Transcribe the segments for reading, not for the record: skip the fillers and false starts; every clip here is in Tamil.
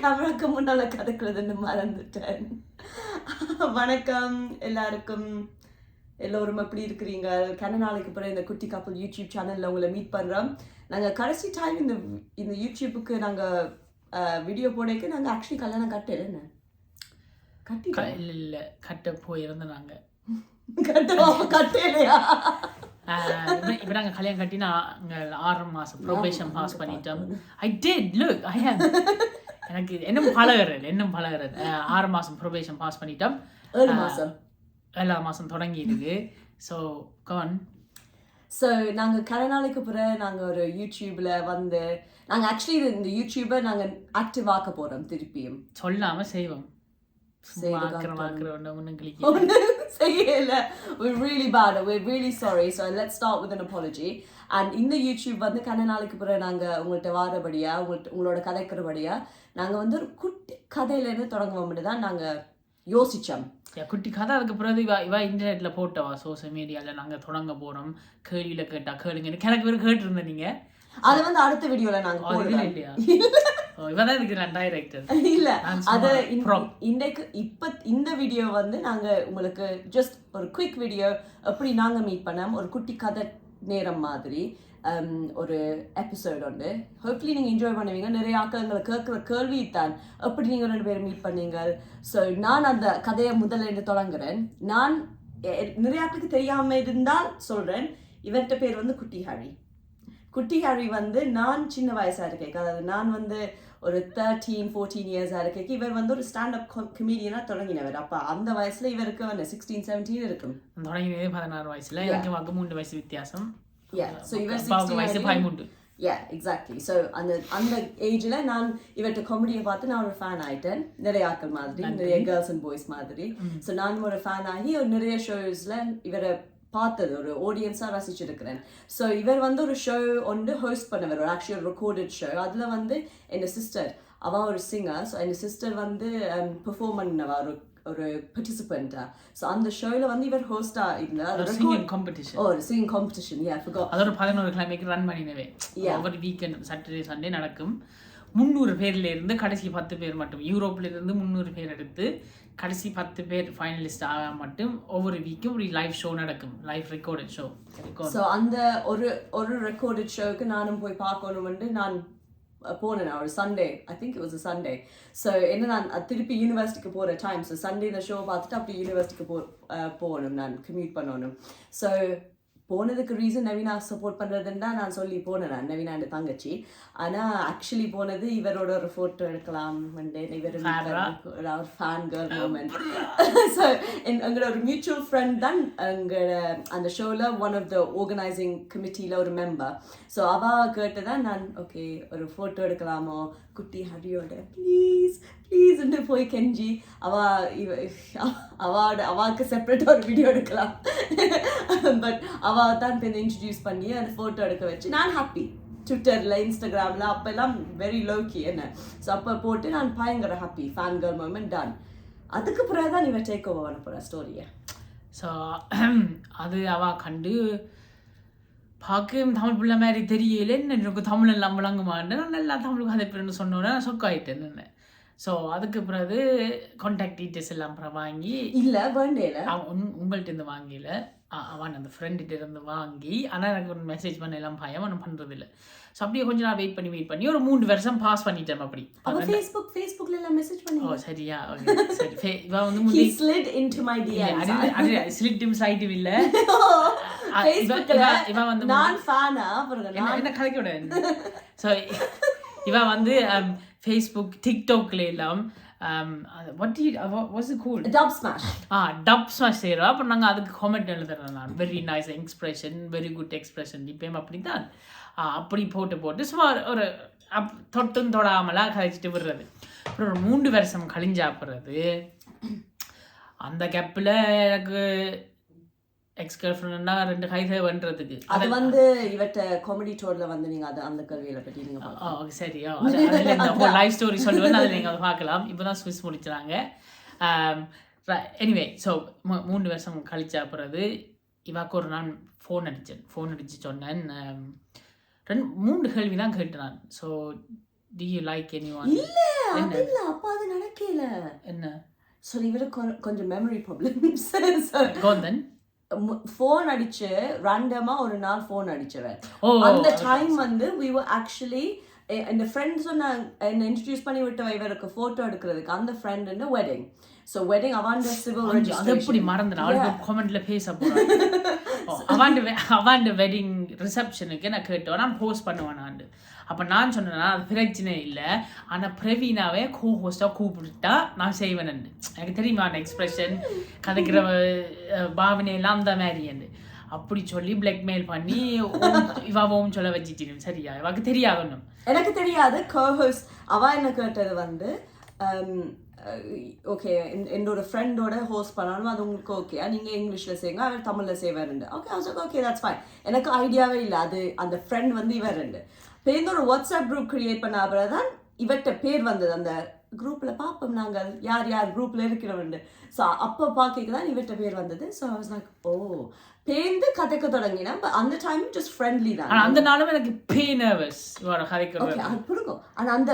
கேமராக்கு முன்னால கதைக்கிறதுன்னு மறந்துட்டேன். வணக்கம் எல்லாருக்கும். எல்லோரும் எப்படி இருக்கிறீங்க? கன நாளைக்கு பிறகு இந்த குட்டி கப்பல் யூடியூப் சேனல்ல உங்களை மீட் பண்றோம். நாங்க கடைசி டைம் இந்த யூடியூபுக்கு நாங்க வீடியோ போடக்கு நாங்க ஆக்சுவலி கல்யாணம் கட்டல இல்ல கட்ட போயிருந்தோம். நாங்க கட்டலையா? இப்ப நாங்க கல்யாணம் கட்டி நாங்க 6 மாசம் ப்ரொபேஷன் பாஸ் பண்ணிட்டோம். I did look I have எனக்கு இன்னும் பழகிறது 6 மாசம் ப்ரொபேஷன் பாஸ் பண்ணிட்டோம். 7 மாசம் தொடங்கி இருக்கு. ஸோ நாங்கள் கன நாளைக்கு பிறகு நாங்கள் ஒரு யூடியூப்ல வந்து நாங்கள் ஆக்சுவலி இந்த யூடியூபை நாங்கள் ஆக்டிவ் ஆக்க போறோம். திருப்பியும் சொல்லாம செய்வோம். We're really bad. We're really sorry. So let's start with an apology. And இந்த யூடியூப் வந்து கன நாளைக்கு பிறகு நாங்கள் உங்கள்கிட்ட வாரபடியா உங்களோட கதைக்கிறபடியா நாங்கள் வந்து ஒரு குட்டி கதையிலேருந்து தொடங்குவோம்னு தான் நாங்கள் யோசித்தோம். குட்டி கதை. அதுக்கு பிறகு இவா இன்டர்நெட்ல போட்டவா சோசியல் மீடியாவில் நாங்கள் தொடங்க போகிறோம். கேள்வியில் கேட்டா கேளுங்க. எனக்கு பேர் கேட்டுருந்தேன். நீங்கள் அது வந்து அடுத்த வீடியோல நாங்க போடுறோம். இல்லையா? இவதான் இதுக்கு நான் டைரக்டர். இல்ல அது இன்றைக்கு இப்ப இந்த வீடியோ வந்து நாங்க உங்களுக்கு ஜஸ்ட் ஒரு குயிக் வீடியோ எப்படி நாங்க மீட் பண்ணோம், ஒரு குட்டி கதை நேரம் மாதிரி ஒரு எபிசோட் உண்டு. ஹோப்ஃபுல்லி நீங்கள் என்ஜாய் பண்ணுவீங்க. நிறைய ஆக்கள் எங்களை கேட்குற கேள்வி தான் எப்படி நீங்கள் 2 பேரும் மீட் பண்ணீங்க. ஸோ நான் அந்த கதையை முதல்ல இருந்து தொடங்குறேன். நான் நிறைய ஆக்களுக்கு தெரியாமல் இருந்தால் சொல்கிறேன். இவர்கிட்ட பேர் வந்து குட்டி ஹாரி. குட்டி ஹாரி வந்து நான் சின்ன வயசாக இருக்கேன், அதாவது நான் வந்து ஒரு 13-14 இயர்ஸாக இருக்கேன். இவர் வந்து ஒரு ஸ்டாண்டப் கமெடியனாக தொடங்கினவர். அப்போ அந்த வயசில் இவருக்கு வந்து 16-17 இருக்கும். தொடங்கினதே 16 வயசுல. எனக்கு 3 வயசு வித்தியாசம். Yeah, so இவர் 16 வயசு 13. Yeah, exactly. So அந்த ஏஜ்ல நான் இவர்கிட்ட காமெடியை பார்த்து நான் ஒரு ஃபேன் ஆயிட்டேன். நிறைய ஆட்கள் மாதிரி, நிறைய கேர்ள்ஸ் அண்ட் பாய்ஸ் மாதிரி. ஸோ நான் ஒரு ஃபேன் ஆகி ஒரு நிறைய ஷோஸ்ல இவரை பார்த்தது, ஒரு ஆடியன்ஸாக ரசிச்சிருக்கிறேன். ஸோ இவர் வந்து ஒரு ஷோ ஒன்று ஹோஸ்ட் பண்ணவர், ஒரு ஆக்சுவல் ரெக்கார்டட் ஷோ. அதில் வந்து என் சிஸ்டர், அவள் ஒரு சிங்கர். ஸோ என் சிஸ்டர் வந்து பெர்ஃபார்ம் பண்ணவா, ஒரு பார்ட்டிசிபெண்டா. ஸோ அந்த ஷோவில் வந்து இவர் ஹோஸ்டா இருந்தார். ஒரு சிங்கிங் காம்படிஷன். Yeah, forgot. அதோட 11 கிழமைக்கு ரன் பண்ணினவே. ஒவ்வொரு வீக்கெண்ட் சாட்டர்டே சண்டே நடக்கும். 300 பேர்ல இருந்து கடைசி 10 பேர் மட்டும், யூரோப்ல இருந்து 300 பேர் எடுத்து கடைசி 10 பேர் ஃபைனலிஸ்ட் ஆக மட்டும் ஒவ்வொரு வீக்கும் ஒரு லைவ் ஷோ நடக்கும், லைவ் ரெக்கார்டட் ஷோ. ஸோ அந்த ஒரு ரெக்கார்டட் ஷோக்கு நானும் போய் பார்க்கணும்னு நான் போனேன். ஒரு Sunday, I think it was a Sunday. So என்ன நான் திருப்பி யூனிவர்சிட்டிக்கு போகிற டைம். ஸோ சண்டே இந்த ஷோ பார்த்துட்டு அப்படி யூனிவர்சிட்டிக்கு போகணும், நான் கம்யூட் பண்ணணும். ஸோ போனதுக்கு ரீசன் நவீனா சப்போர்ட் பண்ணுறதுன்னா நான் சொல்லி போனேன். நான் நவீனா என் தங்கச்சி. ஆனால் ஆக்சுவலி போனது இவரோட ஒரு ஃபோட்டோ எடுக்கலாம், இவர் ஒரு ஃபேன் கேர்ள் மூமெண்ட். ஸோ எங்களோட ஒரு மியூச்சுவல் ஃப்ரெண்ட் தான் எங்களோட அந்த ஷோவில் ஒன் ஆஃப் த ஆர்கனைசிங் கமிட்டியில் ஒரு மெம்பர். ஸோ அவள் கேட்டு தான் நான் ஓகே ஒரு ஃபோட்டோ எடுக்கலாமோ குட்டி ஹரியோட, ப்ளீஸ்ன்னு போய் கெஞ்சி அவாவுக்கு செப்பரேட்டாக ஒரு வீடியோ எடுக்கலாம். பட் அவள் தான் இப்போ இன்ட்ரடியூஸ் பண்ணி அந்த ஃபோட்டோ எடுக்க வச்சு நான் ஹாப்பி. ட்விட்டரில், இன்ஸ்டாகிராமில் அப்போல்லாம் வெரி லோக்கி என்ன. ஸோ அப்போ போட்டு நான் பயங்கர happy. Fan girl moment done. அதுக்கு பிறகு தான் இவன் டேக் ஓவர் பண்ண போகிற ஸ்டோரியை. ஸோ அது அவள் கண்டு பார்க்க தமிழ் பிள்ளை மாதிரி தெரியல. எனக்கு தமிழ் எல்லாம் விளங்குமான்னு நான் நல்லா தமிழுக்கு அதை பிறன்னு சொன்னோன்னே நான் சொக்காயிட்டேன்னு. ஸோ அதுக்கு பிறகு கான்டாக்ட் டீட்டெயில்ஸ் எல்லாம் அப்புறம் வாங்கி இல்லை வேண்டேல உங்கள்கிட்ட இருந்து வாங்கல, அவன் அந்த ஃப்ரெண்ட்கிட்ட இருந்து வாங்கி. ஆனால் எனக்கு ஒரு மெசேஜ் பண்ண எல்லாம் பயம் ஒன்றும் பண்ணுறதில்ல. ஸோ அப்படியே கொஞ்சம் நான் வெயிட் பண்ணி ஒரு 3 வருஷம் பாஸ் பண்ணிட்டேன். அப்படி ஃபேஸ்புக்ல எல்லாம் மெசேஜ் பண்ணி. ஓ சரியா, சரி. இவ வந்து முந்தி slid into my DMs. அது ஸ்லிட் இன் சைட் இல்ல. இவ வந்து நான் ஃபேனா என்ன கதைக்கோட. ஸோ இவ வந்து ஃபேஸ்புக், டிக்டாக்ல எல்லாம் டப் ஸ்மாஷ் செய்கிறோம். அப்புறம் நாங்கள் அதுக்கு காமெண்ட் எழுதுறோம். நான் very nice expression, very good expression, இப்பயும் அப்படி தான் அப்படி போட்டு சும்மா ஒரு தொட்டும் தொடாமலாம் கழிச்சிட்டு விடுறது. அப்புறம் ஒரு 3 வருஷம் கழிஞ்சாப்புறது. அந்த கேப்பில் எனக்கு எக்ஸ் கேர்ள் ஃப்ரெண்ட்னா 2 கை தேவைன்றதுக்கு அது வந்து இவட்ட காமெடி டோர்ல வந்து நீங்க அந்த கேள்வியில பத்தி நீங்க பார்க்கலாம். சரியா, லைவ் ஸ்டோரி சொல்லுவேன், அதை நீங்கள் பார்க்கலாம். இப்போ தான் ஸ்விஸ் முடிச்சாங்க. எனிவே, ஸோ 3 வருஷம் கழிச்சா பிறகு இவாக்கு ஒரு நாள் ஃபோன் அடித்து சொன்னேன். 3 கேள்வி தான் கேட்டேன் நான். So do you like anyone? இல்ல அது இல்ல அப்ப அது நடக்கல. என்ன So இவருக்கு கொஞ்சம் மெமரி ப்ராப்ளம்ஸ். கோந்தன் ஃபோன் அடிச்சு ரேண்டமா ஒரு நாள் ஃபோன் அடிச்சவன். ஓ அந்த டைம் வந்து we were actually இந்த ஃப்ரெண்ட்ஸ் என்ன இன்ட்ரடியூஸ் பண்ணி விட்ட இவருக்கு போட்டோ எடுக்கிறதுக்கு அந்த ஃப்ரெண்ட் இந்த வெட்டிங். ஸோ வெட்டிங் அவாண்ட சிவில் அது ரெஜிஸ்ட்ரேஷன். எப்படி மறந்துடும் அவளுக்கு கமெண்ட்ல பேச போறேன். அவாண்ட வெட்டிங் ரிசப்ஷனுக்கு நான் கேட்டோம் நான் போஸ்ட் பண்ணுவேன். அப்போ நான் சொன்னேன்னா அது பிரச்சனை இல்லை, ஆனால் பிரவீனாவே ஹோஸ்டாக கூப்பிட்டுட்டா நான் செய்வேன். எனக்கு தெரியுமா அந்த எக்ஸ்பிரஷன் கதைக்கிற பாவனையெல்லாம் அந்த மாதிரி அப்படி சொல்லி பிளாக்மெயில் பண்ணி இவாவும் சொல்ல வச்சுட்டு சரியா இவாக்கு தெரியாது ஒன்றும். எனக்கு தெரியாது. கோஹோஸ்ட் அவ என்ன கேட்டது வந்து ஓகே என்னோட ஃப்ரெண்டோட ஹோஸ்ட் பண்ணாலும் அது உங்களுக்கு ஓகே, நீங்கள் இங்கிலீஷில் செய்யுங்க அவர் தமிழில் செய்வாருண்டு. Okay okay that's fine. எனக்கு ஐடியாவே இல்லை அது அந்த ஃப்ரெண்ட் வந்து இவர் ரெண்டு பேருந்து ஒரு வாட்ஸ்அப் குரூப் கிரியேட் பண்ண அப்புறம் தான் இவர்கிட்ட பேர் வந்தது. அந்த குரூப்பில் பார்ப்போம் நாங்கள் யார் யார் குரூப்பில் இருக்கிறவண்டு. ஸோ அப்போ பார்க்க தான் இவர்கிட்ட பேர் வந்தது. So I was like oh பேருந்து கதைக்க தொடங்கினேன். அந்த டைம் ஜஸ்ட் ஃப்ரெண்ட்லி தான். அந்த நாளும் எனக்கு பே நர்வஸ் கதைக்க அது பிடிக்கும். ஆனால் அந்த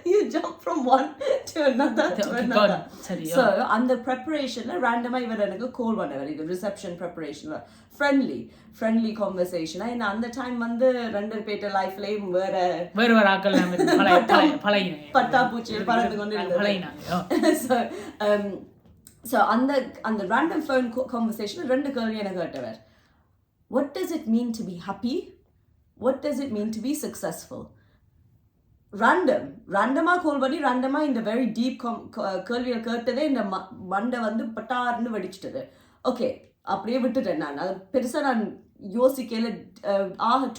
you jump from one to another to another. So அந்த preparationல randomly இவர் எனக்கு கால் பண்ணவர். இது ரிசப்ஷன் ப்ரிப்பரேஷன்ல ஃப்ரெண்ட்லி கான்வர்சேஷன். ஏன்னா அந்த டைம் வந்து ரெண்டு பேட்ட லைஃப்லயும் வேற ஆக்கள் பழைய பட்டாப்பூச்சியில் பறந்து கொண்டு இருந்தது. So அந்த random phone conversation ரெண்டு கேள்வி எனக்கு கேட்டவர். What does it mean to be happy? What does it mean to be successful? ரேண்டமா கால் பண்ணி ரேண்டமா இந்த வெரி டீப் கேள்வியை கேட்டதே இந்த மண்டை வந்து பட்டார்னு வெடிச்சிட்டது. ஓகே அப்படியே விட்டுட்டேன். நான் அது பெருசாக நான் யோசிக்கல,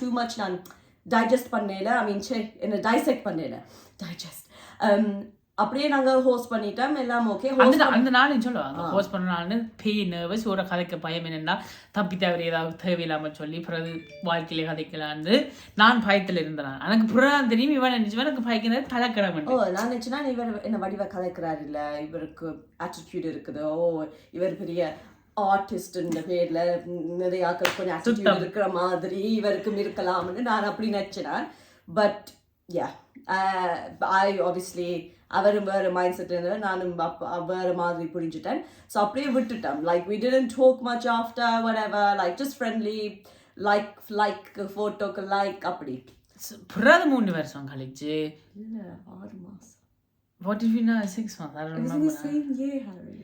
டூ மச் நான் டைஜஸ்ட் பண்ணல. ஐ மீன் என்ன டைசெக்ட் பண்ணல டைஜஸ்ட். அப்படியே நாங்கள் ஹோஸ்ட் பண்ணிட்டோம் எல்லாம் ஓகே. அந்த நாள் சொல்லுவாங்க ஹோஸ்ட் பண்ண நாள்னு பே நர்வஸ் ஒரு கதைக்க பயம் என்னென்னா தப்பி தவறி ஏதாவது தேவையில்லாமல் சொல்லி பிறகு வாழ்க்கையிலே கதைக்கலான்னு நான் பயத்தில் இருந்தேன். எனக்கு புறம் தெரியும் இவன் நினைச்சுவேன் எனக்கு பயக்கிறது தலைக்கிழமை. நான் நினச்சேன்னா இவர் என்ன வடிவா கதைக்கிறார் இல்லை இவருக்கு ஆட்டிடியூட் இருக்குது, இவர் பெரிய ஆர்டிஸ்ட்ன்ற பேர்ல நிறைய ஆக்கள் கொஞ்சம் ஆட்டிடியூட் இருக்கிற மாதிரி இவருக்கும் இருக்கலாம்னு நான் அப்படி நினச்சினேன். பட் I obviously அவரும் வேறு மைண்ட் செட் இருந்தவர், நானும் வேறு மாதிரி புரிஞ்சுட்டேன். ஸோ அப்படியே விட்டுட்டோம். Like we didn't talk much after whatever, like just friendly, like ஃபோட்டோக்கு லைக் அப்படி. புறாது 3 வருஷம் கழிச்சு இல்லை 6 மாதம். What if you know 6 months? I don't remember. It was in the same year, Harry.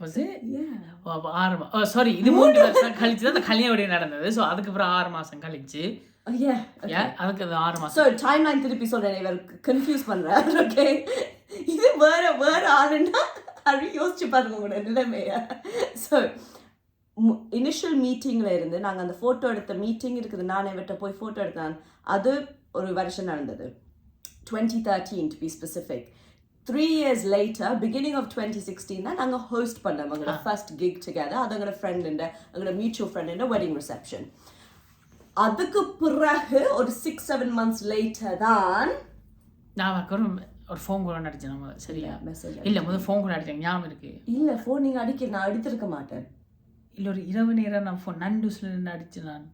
Was it? Yeah. 6 மாதம். சாரி இது 3 வருஷம் கழிச்சு தான் அந்த கல்யாணம் நடந்தது. ஸோ அதுக்கப்புறம் 6 மாதம் கழிச்சு அதுக்கு 6 மாதம். ஸோ டைம் லைன் திருப்பி சொல்கிறேன், இவர் கன்ஃபியூஸ் பண்ணுறார். ஓகே இது வேற ஆளுன்னா அப்படி யோசிச்சு பாருங்க உங்களோட நிலைமையை. ஸோ இனிஷியல் மீட்டிங்கில் இருந்து நாங்கள் அந்த ஃபோட்டோ எடுத்த மீட்டிங் இருக்குது, நான் இவர்கிட்ட போய் ஃபோட்டோ எடுத்தேன். அது ஒரு வருஷம் நடந்தது 2013 to be specific. 3 years later, beginning of 2016 தான் நாங்கள் ஹோஸ்ட் பண்ணோம் எங்களோட ஃபர்ஸ்ட் கிக் டுகெதர். அது எங்களோட ஃப்ரெண்ட் எங்களோட மியூச்சுவல் ஃப்ரெண்ட் வெட்டிங் ரிசப்ஷன். அதுக்கு பிறகு ஒரு 6-7 months later தான் நான் ஒரு ஃபோன் கூட அடிச்சேன். நம்ம சரியா மெசேஜ் இல்லை முதல் ஃபோன் கூட அடிச்சேன் ஞாபகம் இருக்கு. இல்லை ஃபோன் நீங்கள் நான் அடித்திருக்க மாட்டேன். இல்லை ஒரு இரவு நேரம் நான் ஃபோன் நண்டூஸ்ல நின்று அடிச்சு நான்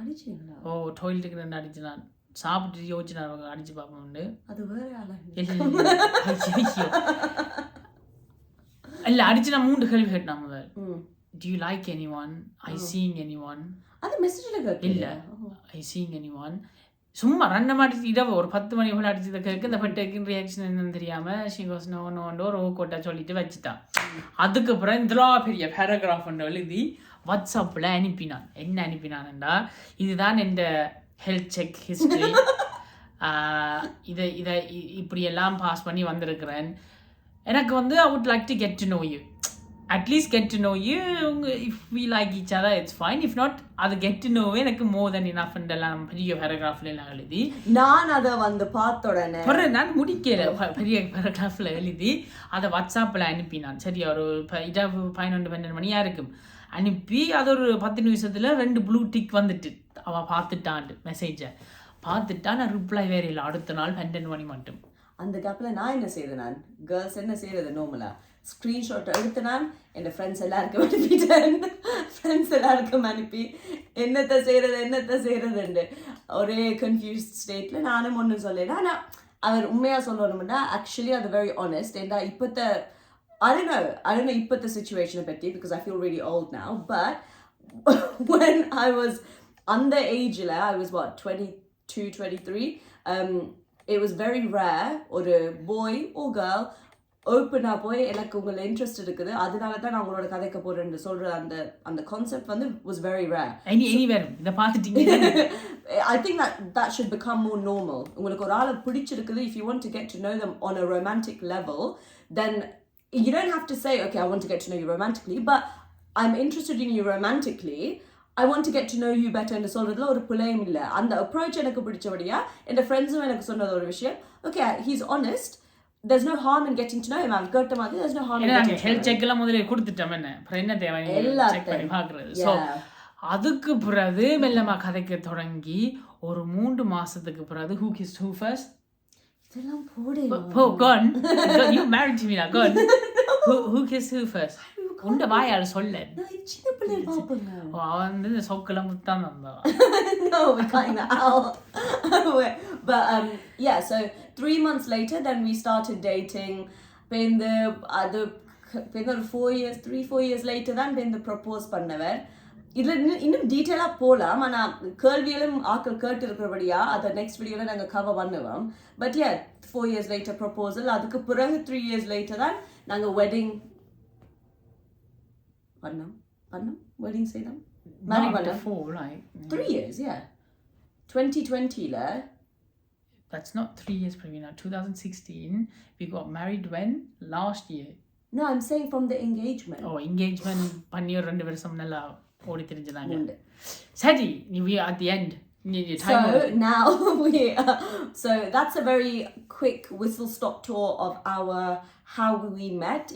அடிச்சிங்களா? டாய்லெட்டுக்கு நின்று அடிச்சு நான் சாப்பிட்டு யோசிச்சு நான் அடிச்சு பார்ப்போம். அது வேற இல்லை அடிச்சு நான் 3 கேள்வி கேட்டேன் முதல். Do you like anyone? I seeing anyone? அது மெசேஜ்ல இல்ல I seeing anyone? சும்மா ரண்டம் அடிச்சு இரவு ஒரு 10 மணி போல அடிச்சதை கேட்க இந்த பட்டேக்கின் ரியாக்ஷன் என்னன்னு தெரியாம she goes no ஒரு கோட்டா சொல்லிட்டு வச்சுட்டான். அதுக்கப்புறம் இந்த பெரிய பேராகிராஃப் எழுதி வாட்ஸ்அப்பில் அனுப்பினான். என்ன அனுப்பினான்டா, இதுதான் என் ஹெல்த் செக் ஹிஸ்ட்ரி, இதை இப்படியெல்லாம் பாஸ் பண்ணி வந்திருக்கிறேன். எனக்கு வந்து I would like to get to know you. At least get to know you. If we like each other, it's fine. If not, அது get to know எனக்கு more than enough எல்லாம் பெரிய பேராகிராஃப்ல எல்லாம் எழுதி நான் அதை வந்து பார்த்த உடனே நான் முடிக்கல. பெரிய பேராகிராஃப்ல எழுதி அதை வாட்ஸ்அப்பில் அனுப்பினான். சரியா ஒரு 11-12 மணியா இருக்கும். அனுப்பி அது ஒரு 10 நிமிஷத்துல 2 ப்ளூ டிக் வந்துட்டு அவள் பார்த்துட்டான் மெசேஜை பார்த்துட்டா. நான் ரிப்ளை வேற இல்லை. அடுத்த நாள் 12 மணி மட்டும். அந்த கேப்பில் நான் என்ன செய்தேன், நான் கேர்ள்ஸ் என்ன செய்யறது நார்மலா ஸ்க்ரீன்ஷாட் எடுத்து நான் என் ஃப்ரெண்ட்ஸ் எல்லாருக்கும் அனுப்பிட்டேன். ஃப்ரெண்ட்ஸ் எல்லாருக்கும் அனுப்பி என்னத்தை செய்யறதுண்டு ஒரே கன்ஃபியூஸ் ஸ்டேட்டில் நானும் ஒன்றும் சொல்லலை. ஆனால் அவர் உண்மையா சொல்லணும்னா actually அது very honest and இப்பத்த I don't know இப்பத்த situation பத்தி because I feel really old now but when I was under age I was what 22 23 it was very rare ஒரு boy or girl ஓப்பனா போய் எனக்கு உங்களை இன்ட்ரெஸ்ட் இருக்குது அதனால தான் நான் உங்களோட கதைக்க போறேன்னு சொல்ற அந்த கான்செப்ட் வந்து was very rare இத பார்த்துட்டீங்க I think that should become more normal உங்களுக்கு ஒரு ஆளை பிடிச்சிருக்குது if you want to get to know them on a romantic level then you don't have to say okay I want to get to know you romantically but I'm interested in you romantically I want to get to know you better ன்னு சொல்றதுல ஒரு பிழையும் இல்ல அந்த approach எனக்கு பிடிச்சபடியா என் ஃப்ரெண்ட்ஸும் எனக்கு சொன்னது ஒரு விஷயம் okay he's honest there's no harm in getting to know him I've got to மாதிரி there's no harm in getting to know him health check எல்லாம் முதல்ல கொடுத்துட்டோம் என்ன அப்புறம் என்ன தேவை செக் பண்ணி பார்க்கிறது சோ அதுக்கு பிறகு மெல்லமா கதைக்க தொடங்கி ஒரு 3 மாசத்துக்கு பிறகு who kissed who first இதெல்லாம் போடு oh gone you married to me now gone who kissed who first உண்ட வாயால சொல்ல நான் சின்ன பிள்ளை பாப்பங்க அவன் வந்து இந்த சொக்கல முத்தான் வந்தா no we kind of out but yeah so 3 months later then we started dating when the 4 years later then when the propose பண்ணவர் இதுல இன்னும் டீடைலா போலாம் ஆனா கேள்விகளும் ஆக்கள் கேட்டு இருக்கிறபடியா அத நெக்ஸ்ட் வீடியோல நாங்க கவர் பண்ணுவோம் but yeah 4 years later proposal அதுக்கு பிறகு 3 years later தான் நாங்க wedding பண்ணோம் wedding செய்தோம் marry பண்ணோம் 3 years yeah 2020 ல that's not 3 years Pravina 2016 we got married when last year no I'm saying from the engagement engagement பண்ணி ஒரு 2 வருஷம் நல்லா ஓடி தெரிஞ்சனாங்க சரி we at the end so now so that's a very quick whistle stop tour of our how we met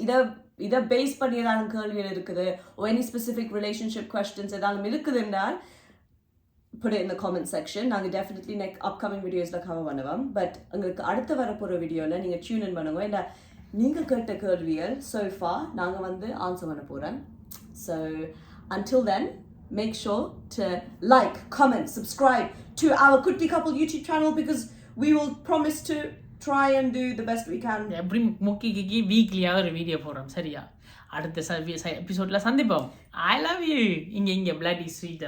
இத பேஸ் பண்ணி ஏதாவது கேள்விகள் இருக்குது or any specific relationship questions ஏதாவது இருக்குதுன்னா put it in the comment section நாங்க definitely upcoming videosல cover பண்ணுவோம் but உங்களுக்கு அடுத்து வர போற வீடியோல நீங்க tune in பண்ணுங்க இல்ல நீங்க கேட்ட கேள்விகள் so far நாங்க வந்து ஆன்சர் பண்ண போறோம் so until then make sure to like comment subscribe to our Kutti Couple YouTube channel because we will promise to try and do the best we can every முக்கிக்கு வீக்லியா ஒரு வீடியோ போறோம் சரியா அடுத்த எபிசோட்ல சந்திப்போம் I love you இங்க bloody sweet